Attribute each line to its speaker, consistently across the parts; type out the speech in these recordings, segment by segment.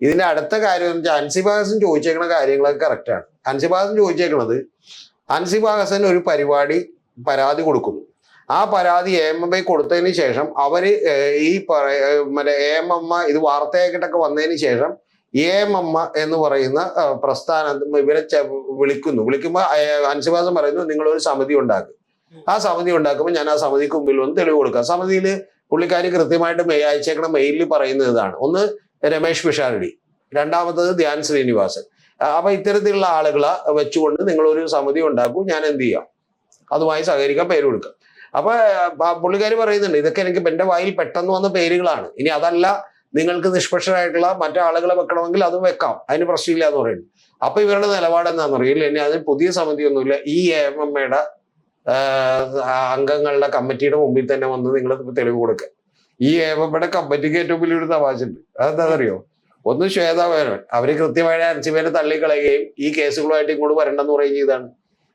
Speaker 1: ഇതിന്റെ അടുത്ത കാര്യം എന്ന് വെച്ചാൽ അൻസിബാഹസൻ ചോദിച്ചേക്കുന്ന കാര്യങ്ങളൊക്കെ കറക്റ്റാണ്. അൻസിബാഹസൻ ചോദിച്ചേക്കുന്നത്, അൻസിബാഹസൻ ഒരു പരാതി കൊടുക്കുന്നു. ആ പരാതി AMMA കൊടുത്തതിന് ശേഷം അവര് ഈ മറ്റേ AMMA ഇത് വാർത്തയാക്കിയിട്ടൊക്കെ വന്നതിന് ശേഷം AMMA എന്ന് പറയുന്ന പ്രസ്ഥാനം ഇവരെ വിളിക്കുമ്പോൾ അൻസിബാഹസൻ പറയുന്നു നിങ്ങളൊരു സമിതി ഉണ്ടാക്കും. ആ സമിതി ഉണ്ടാക്കുമ്പോൾ ഞാൻ ആ സമിതിക്ക് മുമ്പിൽ വന്ന് തെളിവ് കൊടുക്കാം. സമിതിയിൽ പുള്ളിക്കാരി കൃത്യമായിട്ട് അയച്ചേക്കണ മെയിലിൽ പറയുന്നത് ഇതാണ്. ഒന്ന് രമേശ് പിഷാരടി, രണ്ടാമത്തത് ധ്യാൻ ശ്രീനിവാസൻ. അപ്പൊ ഇത്തരത്തിലുള്ള ആളുകളെ വെച്ചുകൊണ്ട് നിങ്ങളൊരു സമിതി ഉണ്ടാക്കൂ, ഞാൻ എന്ത് ചെയ്യാം, അതുമായി സഹകരിക്കാൻ പേര് കൊടുക്കാം. അപ്പൊ പുള്ളിക്കാരി പറയുന്നുണ്ട് ഇതൊക്കെ എനിക്ക് എന്റെ വായിൽ പെട്ടെന്ന് വന്ന പേരുകളാണ്. ഇനി അതല്ല നിങ്ങൾക്ക് നിഷ്പക്ഷരായിട്ടുള്ള മറ്റാളുകളെ വെക്കണമെങ്കിൽ അതും വെക്കാം, അതിന് പ്രശ്നമില്ല എന്ന് പറയുന്നു. അപ്പൊ ഇവരുടെ നിലപാട് എന്താണെന്ന് അറിയില്ല. ഇനി അതിന് പുതിയ സമിതിയൊന്നുമില്ല, ഈ AMMA അംഗങ്ങളുടെ കമ്മിറ്റിയുടെ മുമ്പിൽ തന്നെ വന്ന് നിങ്ങൾ തെളിവ് കൊടുക്കുക. ഈ AMMA കമ്മിറ്റിക്ക് ഏറ്റവും വലിയൊരു തമാശുണ്ട്. അതെന്താണെന്നറിയോ? ഒന്ന് ശ്വേതാ മേനോൻ, അവര് കൃത്യമായി അൻസിബയെ തള്ളിക്കളയുകയും ഈ കേസുകളുമായിട്ട് ഇങ്ങോട്ട് വരണ്ടെന്ന് പറയുകയും ചെയ്താണ്.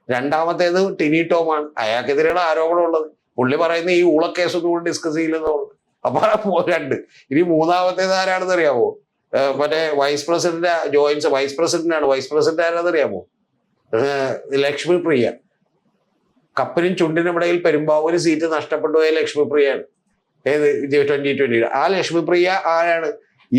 Speaker 1: രണ്ടാമത്തേത് ടിനി ടോമാണ്, അയാൾക്കെതിരെയുള്ള ആരോപണമുള്ളത്. പുള്ളി പറയുന്ന ഈ ഊളക്കേസൊന്നും കൂടി ഡിസ്കസ് ചെയ്യില്ലെന്ന് പറഞ്ഞു. അപ്പൊ രണ്ട്. ഇനി മൂന്നാമത്തേത് ആരാണെന്ന് അറിയാമോ? മറ്റേ വൈസ് പ്രസിഡന്റ് ജോയിൻസ് വൈസ് പ്രസിഡന്റാണ്. വൈസ് പ്രസിഡന്റ് ആരാണെന്ന് അറിയാമോ? ലക്ഷ്മി പ്രിയ. കപ്പനും ചുണ്ടിനുമിടയിൽ പെരുമ്പാവൂര് സീറ്റ് നഷ്ടപ്പെട്ടു പോയ ലക്ഷ്മി പ്രിയയാണ്. ഏത് 2020 ആ ലക്ഷ്മി പ്രിയ ആരാണ്?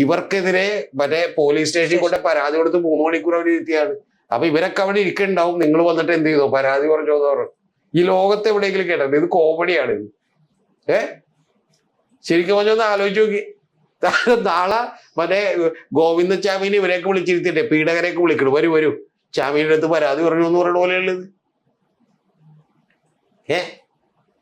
Speaker 1: ഇവർക്കെതിരെ മറ്റേ പോലീസ് സ്റ്റേഷനിൽ കൊണ്ട് പരാതി കൊടുത്ത് 3 മണിക്കൂർ അവർ ഇരുത്തിയാണ്. അപ്പൊ ഇവരൊക്കെ അവിടെ ഇരിക്കുന്നുണ്ടാവും. നിങ്ങൾ വന്നിട്ട് എന്ത് ചെയ്തോ, പരാതി പറഞ്ഞോ എന്ന് പറഞ്ഞു. ഈ ലോകത്ത് എവിടെയെങ്കിലും കേട്ടത്? ഇത് കോമഡിയാണ് ഇത്. ശരിക്കും പറഞ്ഞൊന്ന് ആലോചിച്ച് നോക്കി. നാളെ മറ്റേ ഗോവിന്ദ ചാമീനെ ഇവരെയൊക്കെ വിളിച്ചിരുത്തിട്ടെ പീഡകരെയൊക്കെ വിളിക്കണം, വരൂ ചാമീൻ്റെ അടുത്ത് പരാതി പറഞ്ഞു എന്ന് പറയുന്ന പോലെയുള്ളത്.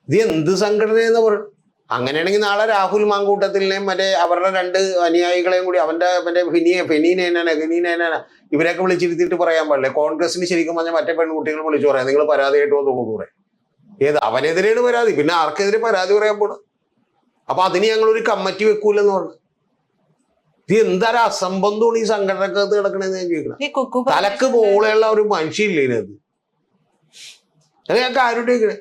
Speaker 1: ഇത് എന്ത് സംഘടനയെന്ന് പറഞ്ഞു. അങ്ങനെയാണെങ്കിൽ നാളെ രാഹുൽ മാങ്കൂട്ടത്തിലിനെയും മറ്റേ അവരുടെ 2 അനുയായികളെയും കൂടി അവന്റെ മറ്റേ ഫെനീനേനാണ് ഇവരെയൊക്കെ വിളിച്ചിരുത്തിയിട്ട് പറയാൻ പാടില്ലേ? കോൺഗ്രസിന് ശരിക്കും പറഞ്ഞാൽ മറ്റേ പെൺകുട്ടികൾ വിളിച്ചു പറയാം നിങ്ങൾ പരാതിയായിട്ട് വന്നോളൂ പറയാം. അവനെതിരെയാണ് പരാതി, പിന്നെ ആർക്കെതിരെ പരാതി പറയാൻ പോണം? അപ്പൊ അതിന് ഞങ്ങളൊരു കമ്മിറ്റി വെക്കൂലെന്ന് പറഞ്ഞു. ഇത് എന്താ അസംബന്ധമാണ് ഈ സംഘടനക്കകത്ത് കിടക്കണെന്ന് ഞാൻ ചോദിക്കണം. തലക്ക് പോളെയുള്ള ഒരു മനുഷ്യയില്ലേ ഇതിനകത്ത്? അത് ഞങ്ങൾക്ക് ആരോട് ചോദിക്കണേ?